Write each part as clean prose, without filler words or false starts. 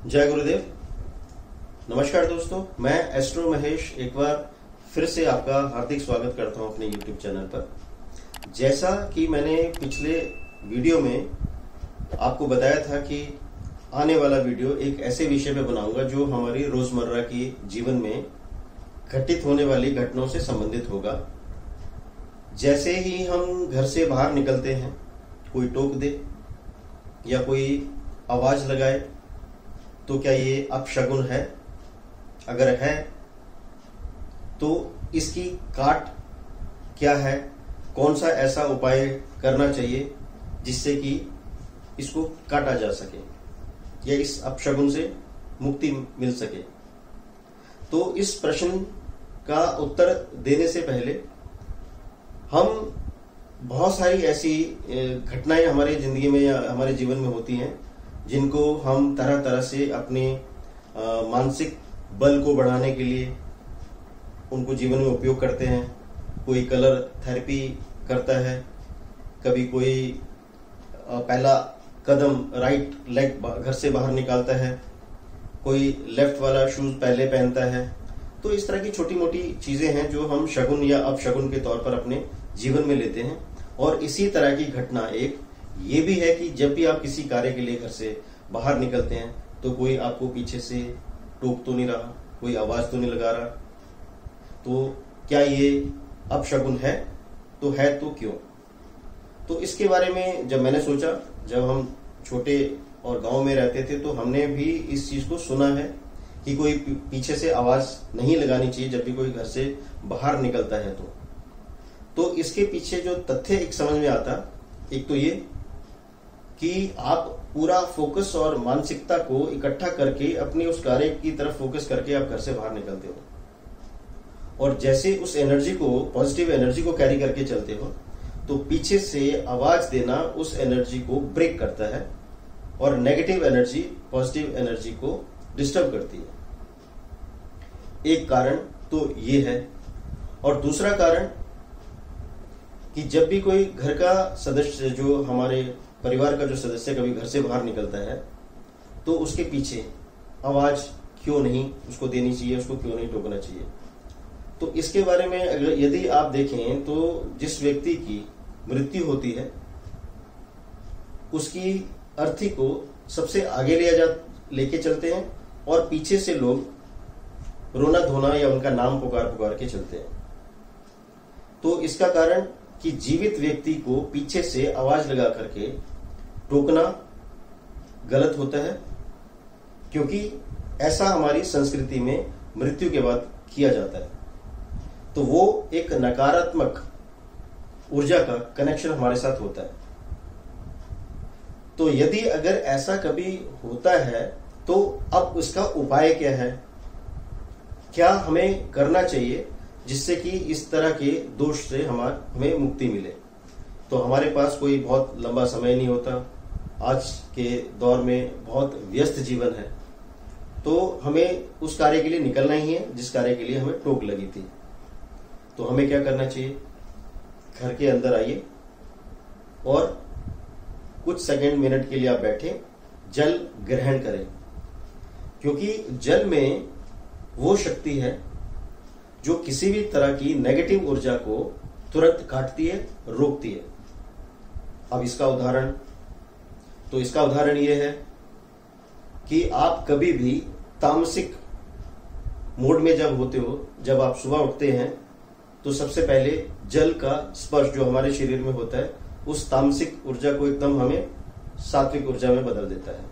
जय गुरुदेव। नमस्कार दोस्तों, मैं एस्ट्रो महेश एक बार फिर से आपका हार्दिक स्वागत करता हूं अपने YouTube चैनल पर। जैसा कि मैंने पिछले वीडियो में आपको बताया था कि आने वाला वीडियो एक ऐसे विषय पे बनाऊंगा जो हमारी रोजमर्रा की जीवन में घटित होने वाली घटनाओं से संबंधित होगा। जैसे ही हम घर से बाहर निकलते हैं, कोई टोक दे या कोई आवाज लगाए तो क्या ये अपशगुन है? अगर है तो इसकी काट क्या है? कौन सा ऐसा उपाय करना चाहिए जिससे कि इसको काटा जा सके या इस अपशगुन से मुक्ति मिल सके? तो इस प्रश्न का उत्तर देने से पहले हम बहुत सारी ऐसी घटनाएं हमारी जिंदगी में या हमारे जीवन में होती हैं जिनको हम तरह तरह से अपने मानसिक बल को बढ़ाने के लिए उनको जीवन में उपयोग करते हैं। कोई कलर थेरेपी करता है, कभी कोई पहला कदम राइट लेग घर से बाहर निकालता है, कोई लेफ्ट वाला शूज पहले पहनता है। तो इस तरह की छोटी मोटी चीजें हैं जो हम शगुन या अपशगुन के तौर पर अपने जीवन में लेते हैं। और इसी तरह की घटना एक ये भी है कि जब भी आप किसी कार्य के लिए घर से बाहर निकलते हैं तो कोई आपको पीछे से टोक तो नहीं रहा, कोई आवाज तो नहीं लगा रहा, तो क्या ये अपशगुन है? तो है तो क्यों? तो इसके बारे में जब मैंने सोचा, जब हम छोटे और गांव में रहते थे तो हमने भी इस चीज को सुना है कि कोई पीछे से आवाज नहीं लगानी चाहिए जब भी कोई घर से बाहर निकलता है। तो इसके पीछे जो तथ्य एक समझ में आता, एक तो ये कि आप पूरा फोकस और मानसिकता को इकट्ठा करके अपने उस कार्य की तरफ फोकस करके आप घर से बाहर निकलते हो और जैसे उस एनर्जी को, पॉजिटिव एनर्जी को कैरी करके चलते हो, तो पीछे से आवाज देना उस एनर्जी को ब्रेक करता है और नेगेटिव एनर्जी पॉजिटिव एनर्जी को डिस्टर्ब करती है। एक कारण तो ये है। और दूसरा कारण कि जब भी कोई घर का सदस्य, जो हमारे परिवार का जो सदस्य कभी घर से बाहर निकलता है तो उसके पीछे आवाज क्यों नहीं उसको देनी चाहिए, उसको क्यों नहीं टोकना चाहिए? तो इसके बारे में अगर यदि आप देखें तो जिस व्यक्ति की मृत्यु होती है उसकी अर्थी को सबसे आगे लेके चलते हैं और पीछे से लोग रोना धोना या उनका नाम पुकार पुकार के चलते हैं। तो इसका कारण कि जीवित व्यक्ति को पीछे से आवाज लगा करके टोकना गलत होता है, क्योंकि ऐसा हमारी संस्कृति में मृत्यु के बाद किया जाता है। तो वो एक नकारात्मक ऊर्जा का कनेक्शन हमारे साथ होता है। तो यदि अगर ऐसा कभी होता है तो अब उसका उपाय क्या है? क्या हमें करना चाहिए जिससे कि इस तरह के दोष से हमें मुक्ति मिले? तो हमारे पास कोई बहुत लंबा समय नहीं होता, आज के दौर में बहुत व्यस्त जीवन है, तो हमें उस कार्य के लिए निकलना ही है जिस कार्य के लिए हमें टोक लगी थी। तो हमें क्या करना चाहिए? घर के अंदर आइए और कुछ सेकंड मिनट के लिए आप बैठे, जल ग्रहण करें, क्योंकि जल में वो शक्ति है जो किसी भी तरह की नेगेटिव ऊर्जा को तुरंत काटती है, रोकती है। अब इसका उदाहरण यह है कि आप कभी भी तामसिक मोड में जब होते हो, जब आप सुबह उठते हैं तो सबसे पहले जल का स्पर्श जो हमारे शरीर में होता है उस तामसिक ऊर्जा को एकदम हमें सात्विक ऊर्जा में बदल देता है।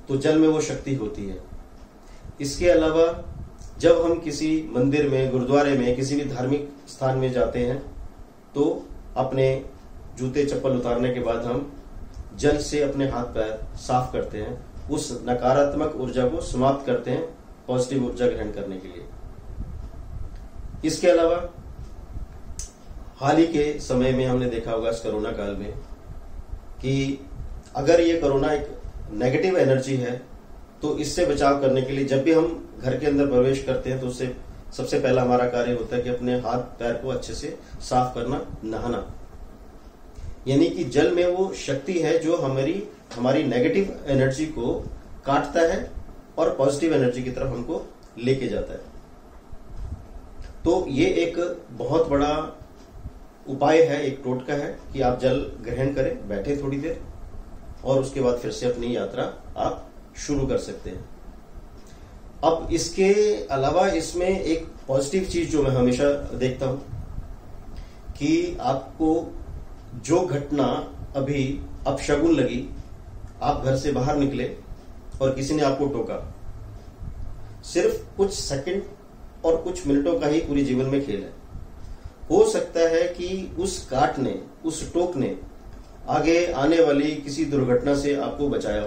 तो जल में वो शक्ति होती है। इसके अलावा जब हम किसी मंदिर में, गुरुद्वारे में, किसी भी धार्मिक स्थान में जाते हैं तो अपने जूते चप्पल उतारने के बाद हम जल से अपने हाथ पैर साफ करते हैं, उस नकारात्मक ऊर्जा को समाप्त करते हैं पॉजिटिव ऊर्जा ग्रहण करने के लिए। इसके अलावा हाल ही के समय में हमने देखा होगा इस कोरोना काल में कि अगर ये कोरोना एक नेगेटिव एनर्जी है तो इससे बचाव करने के लिए जब भी हम घर के अंदर प्रवेश करते हैं तो उससे सबसे पहला हमारा कार्य होता है कि अपने हाथ पैर को अच्छे से साफ करना, नहाना। यानी कि जल में वो शक्ति है जो हमारी हमारी नेगेटिव एनर्जी को काटता है और पॉजिटिव एनर्जी की तरफ हमको लेके जाता है। तो ये एक बहुत बड़ा उपाय है, एक टोटका है कि आप जल ग्रहण करें, बैठे थोड़ी देर और उसके बाद फिर से अपनी यात्रा आप शुरू कर सकते हैं। अब इसके अलावा इसमें एक पॉजिटिव चीज जो मैं हमेशा देखता हूं कि आपको जो घटना अभी अपशगुन लगी, आप घर से बाहर निकले और किसी ने आपको टोका, सिर्फ कुछ सेकंड और कुछ मिनटों का ही पूरी जीवन में खेल है। हो सकता है कि उस काट ने, उस टोक ने आगे आने वाली किसी दुर्घटना से आपको बचाया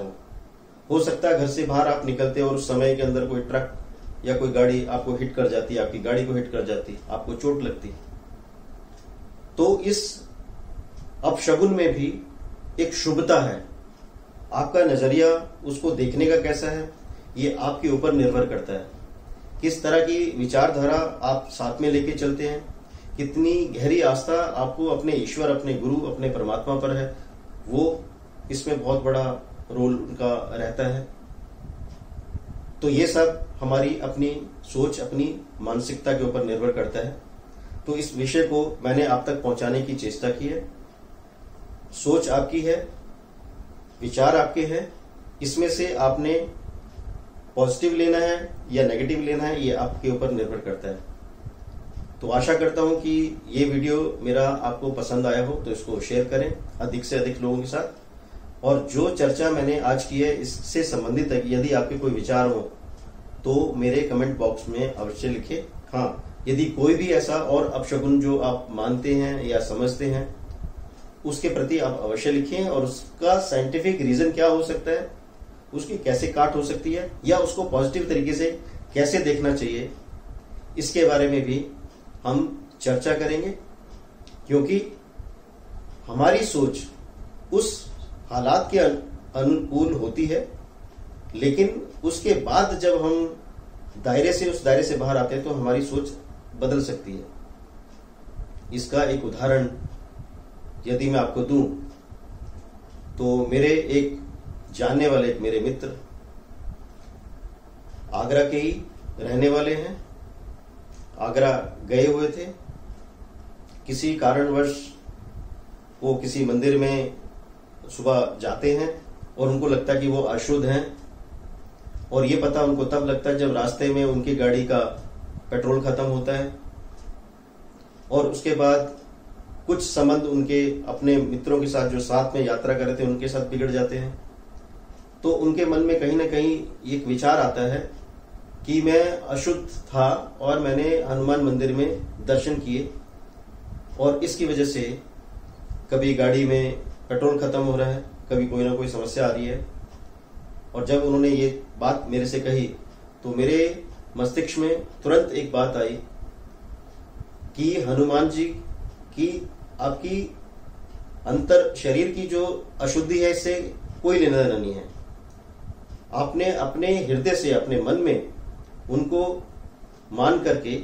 हो सकता है घर से बाहर आप निकलते और उस समय के अंदर कोई ट्रक या कोई गाड़ी आपको हिट कर जाती, आपकी गाड़ी को हिट कर जाती, आपको चोट लगती। तो इस अपशगुन में भी एक शुभता है। आपका नजरिया उसको देखने का कैसा है, ये आपके ऊपर निर्भर करता है। किस तरह की विचारधारा आप साथ में लेके चलते हैं, कितनी गहरी आस्था आपको अपने ईश्वर, अपने गुरु, अपने परमात्मा पर है, वो इसमें बहुत बड़ा रोल उनका रहता है। तो ये सब हमारी अपनी सोच, अपनी मानसिकता के ऊपर निर्भर करता है। तो इस विषय को मैंने आप तक पहुंचाने की चेष्टा की है। सोच आपकी है, विचार आपके हैं, इसमें से आपने पॉजिटिव लेना है या नेगेटिव लेना है, ये आपके ऊपर निर्भर करता है। तो आशा करता हूं कि ये वीडियो मेरा आपको पसंद आया हो, तो इसको शेयर करें अधिक से अधिक लोगों के साथ। और जो चर्चा मैंने आज की है इससे संबंधित यदि आपके कोई विचार हो तो मेरे कमेंट बॉक्स में अवश्य लिखें। हाँ, यदि कोई भी ऐसा और अपशगुन जो आप मानते हैं या समझते हैं उसके प्रति आप अवश्य लिखें, और उसका साइंटिफिक रीजन क्या हो सकता है, उसकी कैसे काट हो सकती है, या उसको पॉजिटिव तरीके से कैसे देखना चाहिए, इसके बारे में भी हम चर्चा करेंगे। क्योंकि हमारी सोच उस हालात के अनुकूल होती है, लेकिन उसके बाद जब हम उस दायरे से बाहर आते हैं तो हमारी सोच बदल सकती है। इसका एक उदाहरण यदि मैं आपको दूं तो मेरे एक जानने वाले, एक मेरे मित्र आगरा के ही रहने वाले हैं, आगरा गए हुए थे। किसी कारणवश वो किसी मंदिर में सुबह जाते हैं और उनको लगता है कि वो अशुद्ध हैं, और ये पता उनको तब लगता है जब रास्ते में उनकी गाड़ी का पेट्रोल खत्म होता है। और उसके बाद कुछ संबंध उनके अपने मित्रों के साथ जो साथ में यात्रा कर रहे थे उनके साथ बिगड़ जाते हैं। तो उनके मन में कहीं ना कहीं एक विचार आता है कि मैं अशुद्ध था और मैंने हनुमान मंदिर में दर्शन किए, और इसकी वजह से कभी गाड़ी में पेट्रोल खत्म हो रहा है, कभी कोई ना कोई समस्या आ रही है। और जब उन्होंने ये बात मेरे से कही तो मेरे मस्तिष्क में तुरंत एक बात आई कि हनुमान जी की, आपकी अंतर शरीर की जो अशुद्धि है इससे कोई लेना देना नहीं है। आपने अपने हृदय से, अपने मन में उनको मान करके,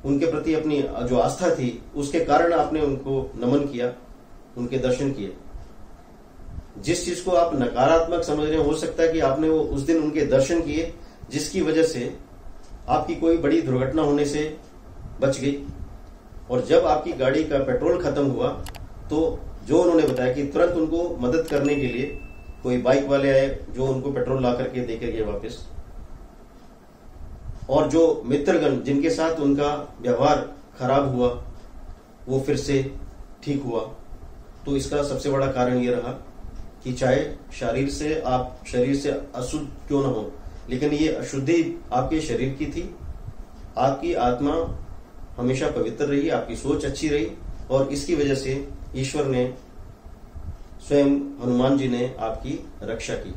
उनके प्रति अपनी जो आस्था थी उसके कारण आपने उनको नमन किया, उनके दर्शन किए। जिस चीज को आप नकारात्मक समझ रहे हो सकता है कि आपने वो उस दिन उनके दर्शन किए जिसकी वजह से आपकी कोई बड़ी दुर्घटना होने से बच गई। और जब आपकी गाड़ी का पेट्रोल खत्म हुआ तो जो उन्होंने बताया कि तुरंत उनको मदद करने के लिए कोई बाइक वाले आए जो उनको पेट्रोल ला करके दे के गए वापस। और जो मित्रगण जिनके साथ उनका व्यवहार खराब हुआ वो फिर से ठीक हुआ। तो इसका सबसे बड़ा कारण ये रहा कि चाहे शरीर से अशुद्ध क्यों ना हो, लेकिन ये अशुद्धि आपके शरीर की थी। आपकी आत्मा हमेशा पवित्र रही, आपकी सोच अच्छी रही, और इसकी वजह से ईश्वर ने, स्वयं हनुमान जी ने आपकी रक्षा की।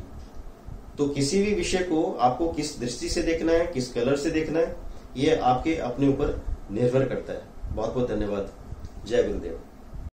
तो किसी भी विषय को आपको किस दृष्टि से देखना है, किस कलर से देखना है, ये आपके अपने ऊपर निर्भर करता है। बहुत बहुत धन्यवाद। जय गुरुदेव।